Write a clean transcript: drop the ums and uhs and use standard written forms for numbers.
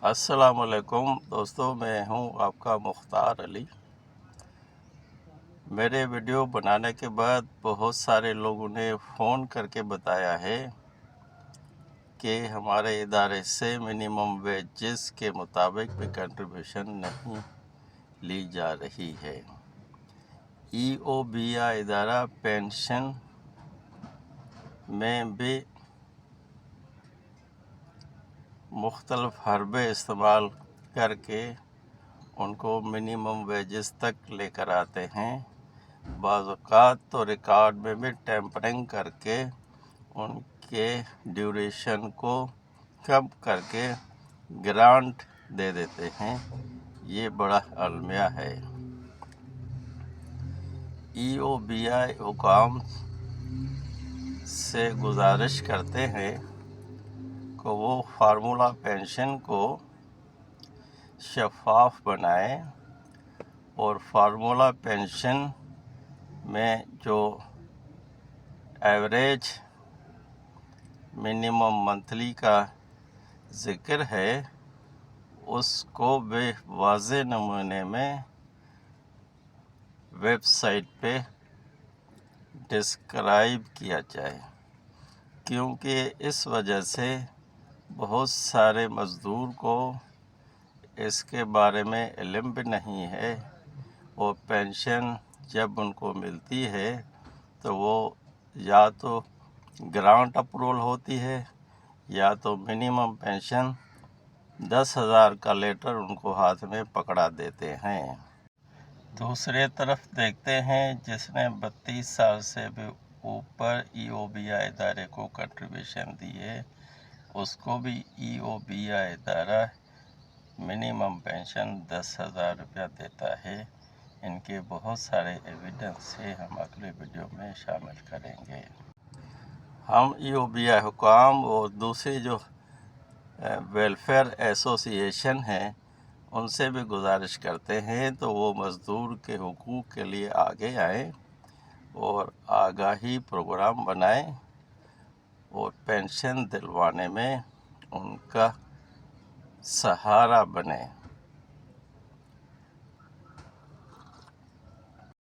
السلام علیکم دوستوں، میں ہوں آپ کا مختار علی۔ میرے ویڈیو بنانے کے بعد بہت سارے لوگوں نے فون کر کے بتایا ہے کہ ہمارے ادارے سے منیمم ویجز کے مطابق بھی کنٹریبیوشن نہیں لی جا رہی ہے۔ ای او بی آئی ادارہ پینشن میں بھی مختلف حربے استعمال کر کے ان کو منیمم ویجز تک لے کر آتے ہیں۔ بعض اوقات تو ریکارڈ میں بھی ٹیمپرنگ کر کے ان کے ڈیوریشن کو کم کر کے گرانٹ دے دیتے ہیں۔ یہ بڑا المیہ ہے۔ ای او بی آئی حکام سے گزارش کرتے ہیں کہ وہ فارمولا پینشن کو شفاف بنائیں اور فارمولا پینشن میں جو ایوریج منیمم منتھلی کا ذکر ہے اس کو بھی واضح نمونے میں ویب سائٹ پہ ڈسکرائب کیا جائے، کیونکہ اس وجہ سے بہت سارے مزدور کو اس کے بارے میں علم بھی نہیں ہے۔ وہ پینشن جب ان کو ملتی ہے تو وہ یا تو گرانٹ اپروول ہوتی ہے یا تو منیمم پینشن 10,000 کا لیٹر ان کو ہاتھ میں پکڑا دیتے ہیں۔ دوسرے طرف دیکھتے ہیں جس نے 32 سال سے بھی اوپر ای او بی آئی ادارے کو کنٹریبیوشن دی ہے، اس کو بھی ای او بی آئی ادارہ منیمم پینشن 10,000 روپیہ دیتا ہے۔ ان کے بہت سارے ایویڈنس سے ہم اگلے ویڈیو میں شامل کریں گے۔ ہم ای او بی آئی حکام اور دوسری جو ویلفیئر ایسوسی ایشن ہیں ان سے بھی گزارش کرتے ہیں تو وہ مزدور کے حقوق کے لیے آگے آئیں اور آگاہی پروگرام بنائیں اور پینشن دلوانے میں ان کا سہارا بنیں۔